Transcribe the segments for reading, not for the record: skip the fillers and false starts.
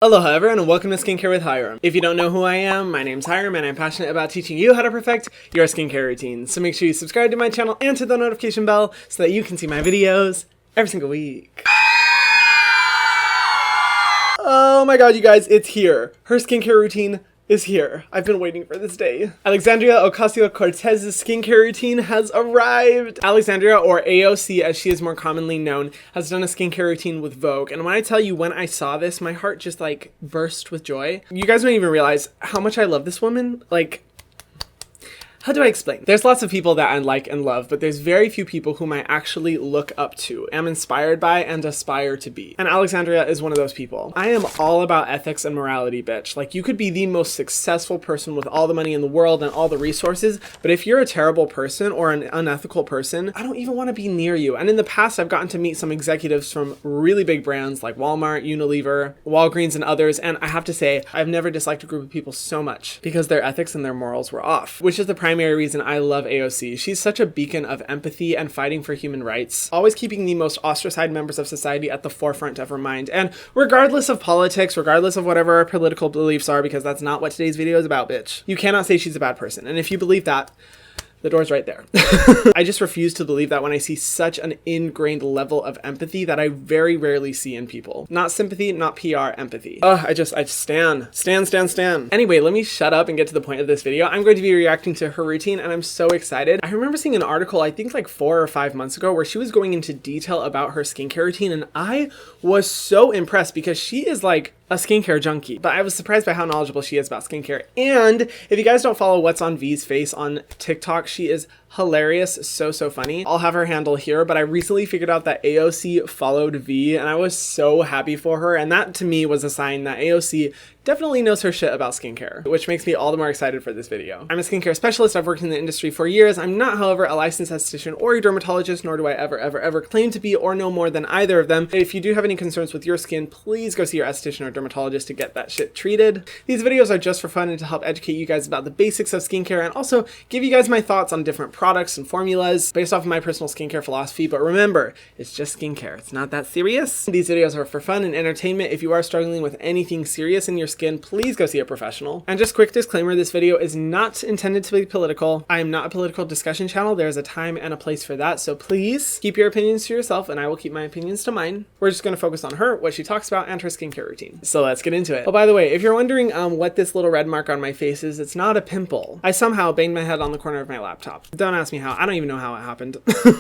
Aloha everyone and welcome to Skincare with Hyram. If you don't know who I am, my name's Hyram and I'm passionate about teaching you how to perfect your skincare routine. So make sure you subscribe to my channel and to the notification bell so that you can see my videos every single week. Oh my god, you guys, it's here. Her skincare routine is here. I've been waiting for this day. Alexandria Ocasio-Cortez's skincare routine has arrived. Alexandria, or AOC as she is more commonly known, has done a skincare routine with Vogue. And when I tell you, when I saw this, my heart just like burst with joy. You guys don't even realize how much I love this woman. Like, how do I explain? There's lots of people that I like and love, but there's very few people whom I actually look up to, am inspired by, and aspire to be. And Alexandria is one of those people. I am all about ethics and morality, bitch. Like, you could be the most successful person with all the money in the world and all the resources, but if you're a terrible person or an unethical person, I don't even want to be near you. And in the past, I've gotten to meet some executives from really big brands like Walmart, Unilever, Walgreens, and others, and I have to say, I've never disliked a group of people so much because their ethics and their morals were off, which is the primary reason I love AOC. She's such a beacon of empathy and fighting for human rights, always keeping the most ostracized members of society at the forefront of her mind. And regardless of politics, regardless of whatever our political beliefs are, because that's not what today's video is about, bitch, you cannot say she's a bad person. And if you believe that, the door's right there. I just refuse to believe that when I see such an ingrained level of empathy that I very rarely see in people. Not sympathy, not PR, empathy. I stan. Anyway, let me shut up and get to the point of this video. I'm going to be reacting to her routine and I'm so excited. I remember seeing an article, I think like 4 or 5 months ago, where she was going into detail about her skincare routine and I was so impressed because she is like a skincare junkie, but I was surprised by how knowledgeable she is about skincare. And if you guys don't follow What's on V's Face on TikTok, she is hilarious, so funny. I'll have her handle here, but I recently figured out that AOC followed V and I was so happy for her, and that to me was a sign that AOC definitely knows her shit about skincare, which makes me all the more excited for this video. I'm a skincare specialist. I've worked in the industry for years. I'm not, however, a licensed esthetician or a dermatologist, nor do I ever claim to be or know more than either of them. If you do have any concerns with your skin, please go see your esthetician or dermatologist to get that shit treated. These videos are just for fun and to help educate you guys about the basics of skincare and also give you guys my thoughts on different products and formulas based off of my personal skincare philosophy. But remember, it's just skincare. It's not that serious. These videos are for fun and entertainment. If you are struggling with anything serious in your skin, please go see a professional. And just quick disclaimer, this video is not intended to be political. I am not a political discussion channel. There's a time and a place for that. So please keep your opinions to yourself and I will keep my opinions to mine. We're just going to focus on her, what she talks about, and her skincare routine. So let's get into it. Oh, by the way, if you're wondering what this little red mark on my face is, it's not a pimple. I somehow banged my head on the corner of my laptop. Don't ask me how. I don't even know how it happened.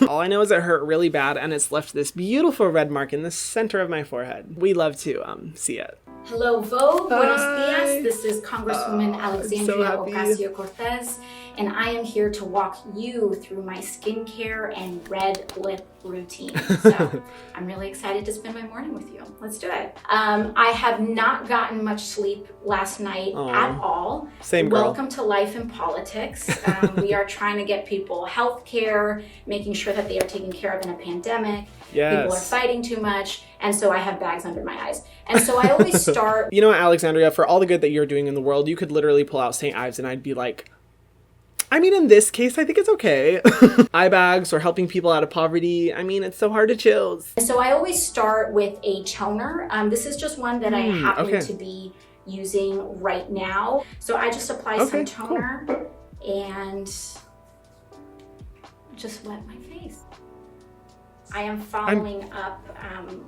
All I know is it hurt really bad and it's left this beautiful red mark in the center of my forehead. We love to see it. Hello Vogue, buenos dias. This is Congresswoman Alexandria Ocasio-Cortez, and I am here to walk you through my skincare and red lip routine. So I'm really excited to spend my morning with you. Let's do it. I have not gotten much sleep last night at all. Same girl. Welcome to life in politics. We are trying to get people health care, making sure that they are taken care of in a pandemic. Yes. People are fighting too much, and so I have bags under my eyes. And so I always start... You know what, Alexandria, for all the good that you're doing in the world, you could literally pull out St. Ives and I'd be like, I mean, in this case, I think it's okay. Eye bags or helping people out of poverty. I mean, it's so hard to choose. So I always start with a toner. This is just one that I happen to be using right now. So I just apply some toner and just wet my face. I am following up.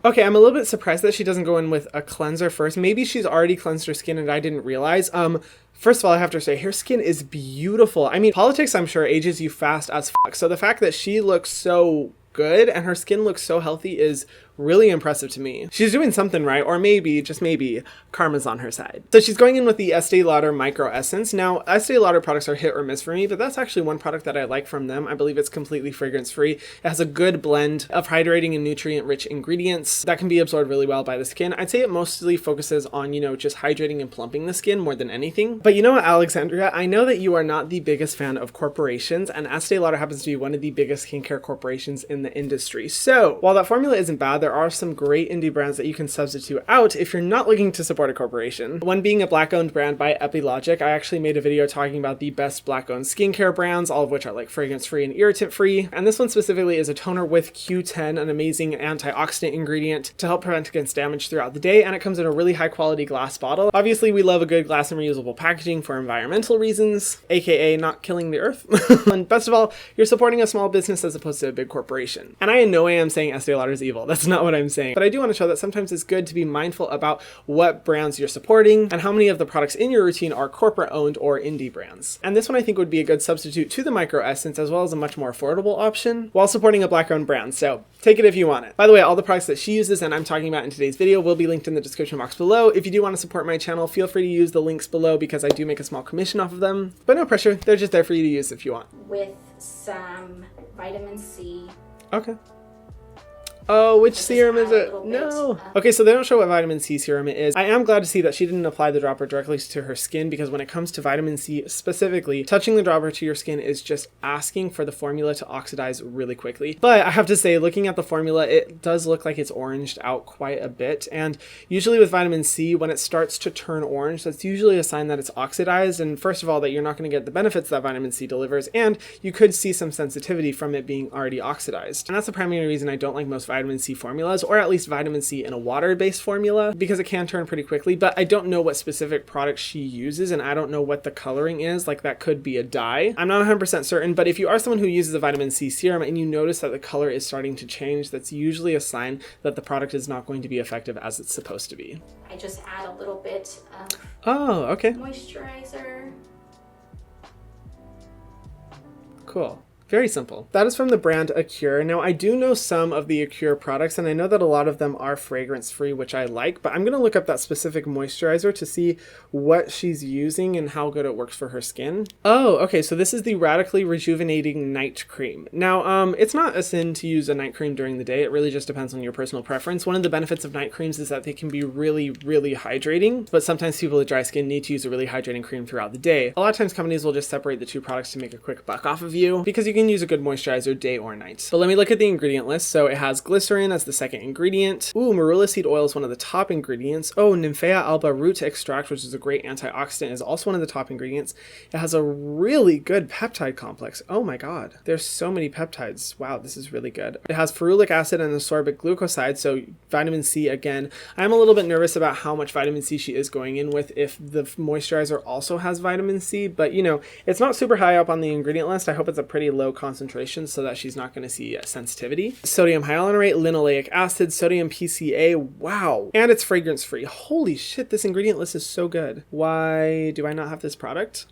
Okay, I'm a little bit surprised that she doesn't go in with a cleanser first. Maybe she's already cleansed her skin and I didn't realize. First of all, I have to say, her skin is beautiful. I mean, politics, I'm sure, ages you fast as fuck. So the fact that she looks so good and her skin looks so healthy is really impressive to me. She's doing something right, or maybe, just maybe, karma's on her side. So she's going in with the Estee Lauder Micro Essence. Now, Estee Lauder products are hit or miss for me, but that's actually one product that I like from them. I believe it's completely fragrance-free. It has a good blend of hydrating and nutrient-rich ingredients that can be absorbed really well by the skin. I'd say it mostly focuses on, you know, just hydrating and plumping the skin more than anything. But you know what, Alexandria? I know that you are not the biggest fan of corporations, and Estee Lauder happens to be one of the biggest skincare corporations in the industry. So, while that formula isn't bad, there there are some great indie brands that you can substitute out if you're not looking to support a corporation. One being a Black-owned brand by Epi.Logic. I actually made a video talking about the best Black-owned skincare brands, all of which are like fragrance-free and irritant-free. And this one specifically is a toner with Q10, an amazing antioxidant ingredient to help prevent against damage throughout the day, and it comes in a really high-quality glass bottle. Obviously, we love a good glass and reusable packaging for environmental reasons, aka not killing the earth. And best of all, you're supporting a small business as opposed to a big corporation. And I in no way am saying Estee Lauder is evil. That's not what I'm saying. But I do want to show that sometimes it's good to be mindful about what brands you're supporting and how many of the products in your routine are corporate owned or indie brands. And this one I think would be a good substitute to the Micro Essence as well as a much more affordable option while supporting a Black owned brand. So take it if you want it. By the way, all the products that she uses and I'm talking about in today's video will be linked in the description box below. If you do want to support my channel, feel free to use the links below because I do make a small commission off of them. But no pressure, they're just there for you to use if you want. With some vitamin C. Okay. Oh, which serum is it? No. Okay, so they don't show what vitamin C serum it is. I am glad to see that she didn't apply the dropper directly to her skin because when it comes to vitamin C specifically, touching the dropper to your skin is just asking for the formula to oxidize really quickly. But I have to say, looking at the formula, it does look like it's oranged out quite a bit. And usually with vitamin C, when it starts to turn orange, that's usually a sign that it's oxidized. And first of all, that you're not going to get the benefits that vitamin C delivers. And you could see some sensitivity from it being already oxidized. And that's the primary reason I don't like most vitamin C formulas, or at least vitamin C in a water-based formula, because it can turn pretty quickly. But I don't know what specific product she uses, and I don't know what the coloring is. Like, that could be a dye. I'm not 100% certain, but if you are someone who uses a vitamin C serum and you notice that the color is starting to change, that's usually a sign that the product is not going to be effective as it's supposed to be. I just add a little bit of moisturizer. Cool. Very simple. That is from the brand Acure. Now, I do know some of the Acure products, and I know that a lot of them are fragrance-free, which I like, but I'm going to look up that specific moisturizer to see what she's using and how good it works for her skin. Oh, okay, so this is the Radically Rejuvenating Night Cream. Now, it's not a sin to use a night cream during the day. It really just depends on your personal preference. One of the benefits of night creams is that they can be really, really hydrating, but sometimes people with dry skin need to use a really hydrating cream throughout the day. A lot of times companies will just separate the two products to make a quick buck off of you, because you can use a good moisturizer day or night. But let me look at the ingredient list. So it has glycerin as the second ingredient. Ooh, marula seed oil is one of the top ingredients. Oh, Nymphaea alba root extract, which is a great antioxidant, is also one of the top ingredients. It has a really good peptide complex. Oh my god, there's so many peptides. Wow, this is really good. It has ferulic acid and ascorbic glucoside, so vitamin C again. I'm a little bit nervous about how much vitamin C she is going in with if the moisturizer also has vitamin C, but you know, it's not super high up on the ingredient list. I hope it's a pretty low concentration so that she's not going to see sensitivity. Sodium hyaluronate, linoleic acid, sodium PCA. Wow. And it's fragrance free. Holy shit, this ingredient list is so good. Why do I not have this product?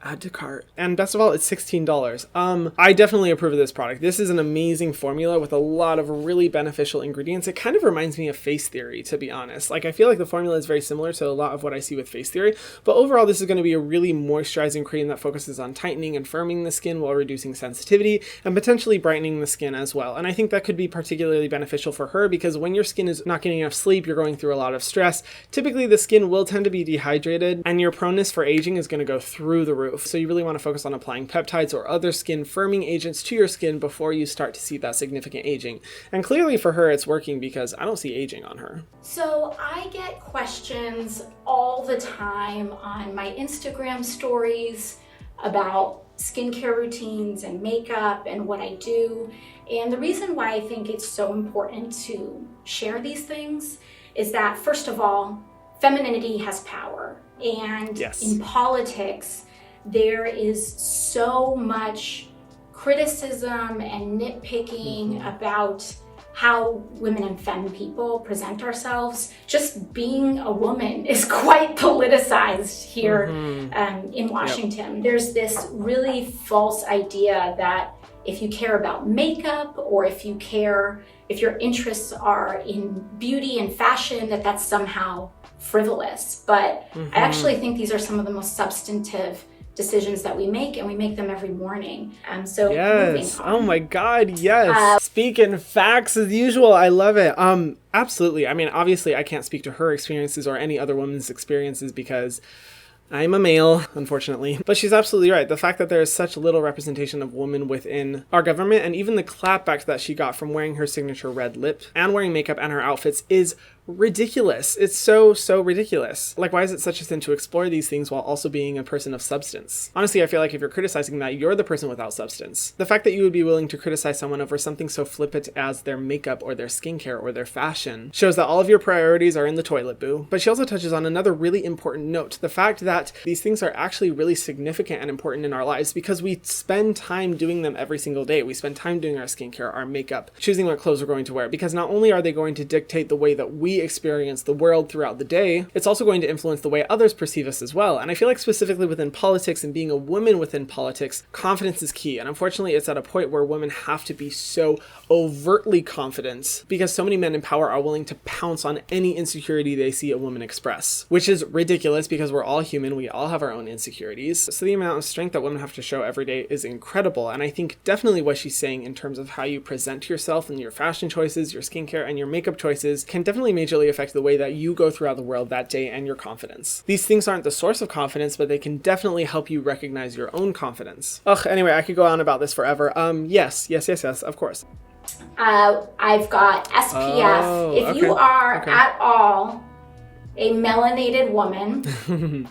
Add to cart. And best of all, it's $16. I definitely approve of this product. This is an amazing formula with a lot of really beneficial ingredients. It kind of reminds me of Face Theory, to be honest. Like, I feel like the formula is very similar to a lot of what I see with Face Theory, but overall, this is going to be a really moisturizing cream that focuses on tightening and firming the skin while reducing sensitivity and potentially brightening the skin as well. And I think that could be particularly beneficial for her because when your skin is not getting enough sleep, you're going through a lot of stress. Typically, the skin will tend to be dehydrated and your proneness for aging is going to go through the roof. So you really want to focus on applying peptides or other skin firming agents to your skin before you start to see that significant aging. And clearly for her, it's working because I don't see aging on her. So I get questions all the time on my Instagram stories about skincare routines and makeup and what I do. And the reason why I think it's so important to share these things is that, first of all, femininity has power. And yes, in politics, there is so much criticism and nitpicking about how women and femme people present ourselves. Just being a woman is quite politicized here in Washington. Yep. There's this really false idea that if you care about makeup or if your interests are in beauty and fashion, that's somehow frivolous. But I actually think these are some of the most substantive decisions that we make, and we make them every morning. So yes, oh my god, yes. Speaking facts as usual. I love it. Absolutely. I mean, obviously I can't speak to her experiences or any other woman's experiences because I'm a male, unfortunately. But she's absolutely right. The fact that there is such little representation of women within our government, and even the clapback that she got from wearing her signature red lip and wearing makeup and her outfits, is ridiculous. It's so ridiculous. Like, why is it such a sin to explore these things while also being a person of substance? Honestly, I feel like if you're criticizing that, you're the person without substance. The fact that you would be willing to criticize someone over something so flippant as their makeup or their skincare or their fashion shows that all of your priorities are in the toilet, boo. But she also touches on another really important note, the fact that these things are actually really significant and important in our lives because we spend time doing them every single day. We spend time doing our skincare, our makeup, choosing what clothes we're going to wear, because not only are they going to dictate the way that we experience the world throughout the day, it's also going to influence the way others perceive us as well. And I feel like specifically within politics and being a woman within politics, confidence is key. And unfortunately, it's at a point where women have to be so overtly confident because so many men in power are willing to pounce on any insecurity they see a woman express, which is ridiculous because we're all human. We all have our own insecurities. So the amount of strength that women have to show every day is incredible. And I think definitely what she's saying in terms of how you present yourself and your fashion choices, your skincare and your makeup choices can definitely majorly affect the way that you go throughout the world that day and your confidence. These things aren't the source of confidence, but they can definitely help you recognize your own confidence. Ugh, anyway, I could go on about this forever. Yes, of course. I've got SPF. If you are at all a melanated woman,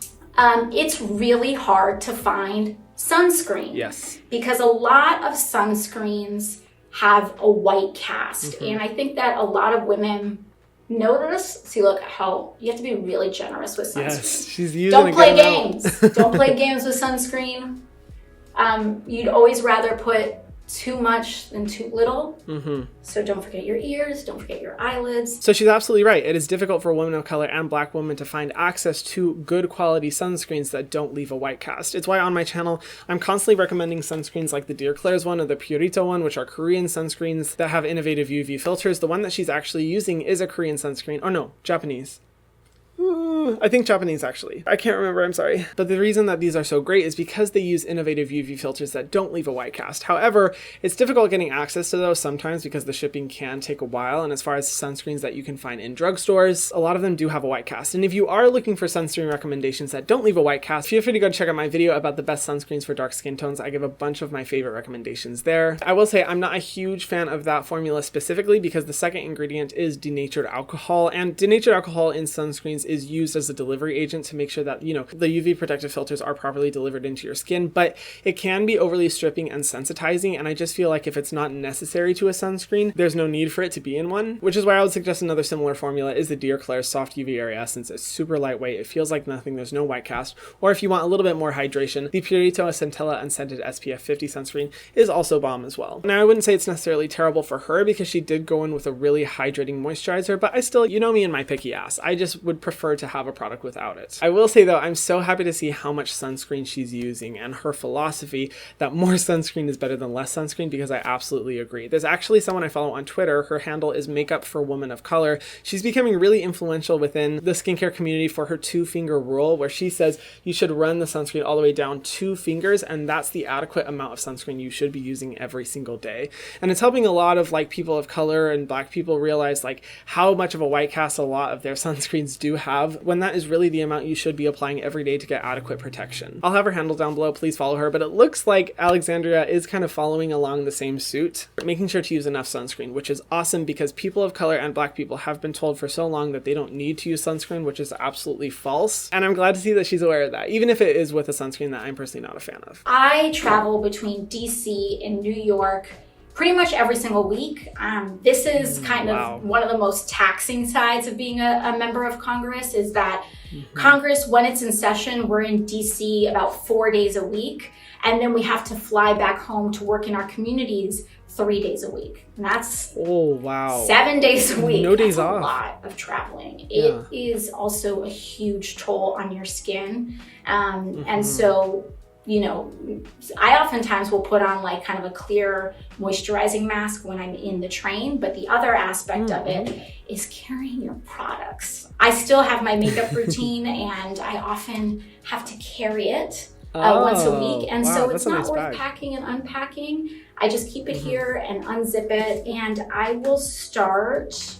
it's really hard to find sunscreen. Yes. Because a lot of sunscreens have a white cast. And I think that a lot of women know this. See, look how you have to be really generous with sunscreen. Yes, she's using Don't play games. Don't play games with sunscreen. You'd always rather put too much than too little. So don't forget your ears, don't forget your eyelids. So she's absolutely right. It is difficult for women of color and black women to find access to good quality sunscreens that don't leave a white cast. It's why on my channel, I'm constantly recommending sunscreens like the Klairs one or the Purito one, which are Korean sunscreens that have innovative UV filters. The one that she's actually using is a Korean sunscreen. Oh no, Japanese. I think Japanese, actually. I can't remember, I'm sorry. But the reason that these are so great is because they use innovative UV filters that don't leave a white cast. However, it's difficult getting access to those sometimes because the shipping can take a while. And as far as sunscreens that you can find in drugstores, a lot of them do have a white cast. And if you are looking for sunscreen recommendations that don't leave a white cast, feel free to go check out my video about the best sunscreens for dark skin tones. I give a bunch of my favorite recommendations there. I will say I'm not a huge fan of that formula specifically because the second ingredient is denatured alcohol, and denatured alcohol in sunscreens is used as a delivery agent to make sure that, you know, the UV protective filters are properly delivered into your skin, but it can be overly stripping and sensitizing, and I just feel like if it's not necessary to a sunscreen, there's no need for it to be in one, which is why I would suggest another similar formula is the Klairs Soft UV Area Essence. It's super lightweight, it feels like nothing, there's no white cast, or if you want a little bit more hydration, the Purito Centella Unscented SPF 50 sunscreen is also bomb as well. Now, I wouldn't say it's necessarily terrible for her because she did go in with a really hydrating moisturizer, but I still, you know me and my picky ass, I just would prefer to have a product without it. I will say though, I'm so happy to see how much sunscreen she's using and her philosophy that more sunscreen is better than less sunscreen, because I absolutely agree. There's actually someone I follow on Twitter, her handle is Makeup for Women of Color. She's becoming really influential within the skincare community for her 2-finger rule, where she says you should run the sunscreen all the way down 2 fingers, and that's the adequate amount of sunscreen you should be using every single day. And it's helping a lot of like people of color and black people realize like how much of a white cast a lot of their sunscreens do have, when that is really the amount you should be applying every day to get adequate protection. I'll have her handle down below, please follow her, but it looks like Alexandria is kind of following along the same suit, making sure to use enough sunscreen, which is awesome because people of color and black people have been told for so long that they don't need to use sunscreen, which is absolutely false. And I'm glad to see that she's aware of that, even if it is with a sunscreen that I'm personally not a fan of. I travel between DC and New York pretty much every single week. This is kind of one of the most taxing sides of being a member of Congress, is that Congress, when it's in session, we're in DC about 4 days a week. And then we have to fly back home to work in our communities 3 days a week. And that's 7 days a week. No days off. A lot of traveling. It is also a huge toll on your skin. And so, you know, I oftentimes will put on like kind of a clear moisturizing mask when I'm in the train, but the other aspect of it is carrying your products. I still have my makeup routine and I often have to carry it once a week. And so it's not worth packing and unpacking. I just keep it here and unzip it. And I will start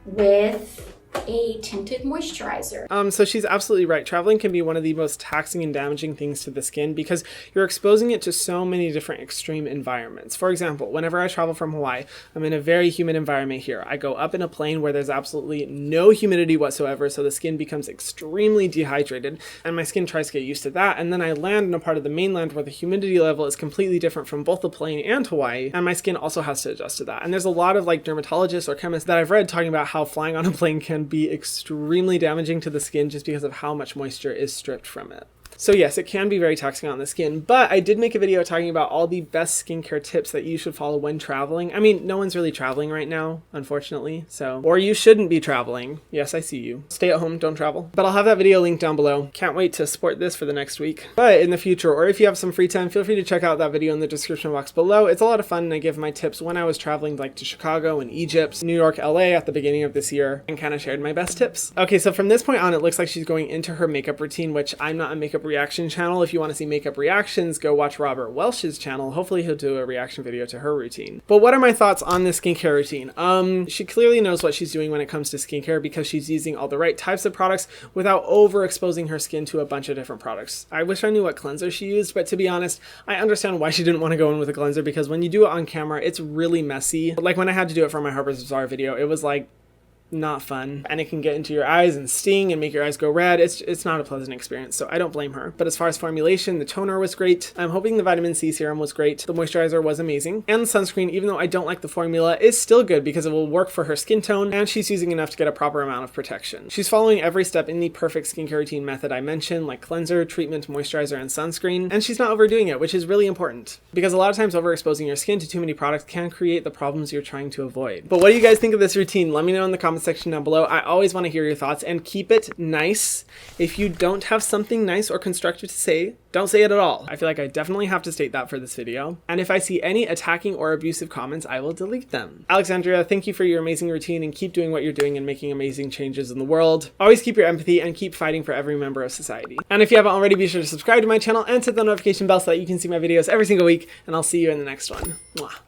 with a tinted moisturizer. So she's absolutely right. Traveling can be one of the most taxing and damaging things to the skin because you're exposing it to so many different extreme environments. For example, whenever I travel from Hawaii, I'm in a very humid environment here. I go up in a plane where there's absolutely no humidity whatsoever, so the skin becomes extremely dehydrated, and my skin tries to get used to that. And then I land in a part of the mainland where the humidity level is completely different from both the plane and Hawaii, and my skin also has to adjust to that. And there's a lot of like dermatologists or chemists that I've read talking about how flying on a plane can be extremely damaging to the skin just because of how much moisture is stripped from it. So yes, it can be very taxing on the skin, but I did make a video talking about all the best skincare tips that you should follow when traveling. I mean, no one's really traveling right now, unfortunately, or you shouldn't be traveling. Yes, I see you. Stay at home, don't travel. But I'll have that video linked down below. Can't wait to support this for the next week. But in the future, or if you have some free time, feel free to check out that video in the description box below. It's a lot of fun, and I give my tips when I was traveling like to Chicago and Egypt, New York, LA at the beginning of this year, and kind of shared my best tips. Okay, so from this point on, it looks like she's going into her makeup routine, which I'm not a makeup reaction channel. If you want to see makeup reactions, go watch Robert Welsh's channel. Hopefully he'll do a reaction video to her routine. But what are my thoughts on this skincare routine? She clearly knows what she's doing when it comes to skincare because she's using all the right types of products without overexposing her skin to a bunch of different products. I wish I knew what cleanser she used, but to be honest, I understand why she didn't want to go in with a cleanser because when you do it on camera, it's really messy. Like when I had to do it for my Harper's Bazaar video, it was like not fun, and it can get into your eyes and sting and make your eyes go red. It's not a pleasant experience, so I don't blame her. But as far as formulation, the toner was great. I'm hoping the vitamin C serum was great. The moisturizer was amazing, and the sunscreen, even though I don't like the formula, is still good because it will work for her skin tone, and she's using enough to get a proper amount of protection. She's following every step in the perfect skincare routine method I mentioned, like cleanser, treatment, moisturizer, and sunscreen, and she's not overdoing it, which is really important because a lot of times overexposing your skin to too many products can create the problems you're trying to avoid. But what do you guys think of this routine? Let me know in the comment section down below. I always want to hear your thoughts, and keep it nice. If you don't have something nice or constructive to say, don't say it at all. I feel like I definitely have to state that for this video. And if I see any attacking or abusive comments, I will delete them. Alexandria, thank you for your amazing routine, and keep doing what you're doing and making amazing changes in the world. Always keep your empathy and keep fighting for every member of society. And if you haven't already, be sure to subscribe to my channel and hit the notification bell so that you can see my videos every single week, and I'll see you in the next one. Mwah.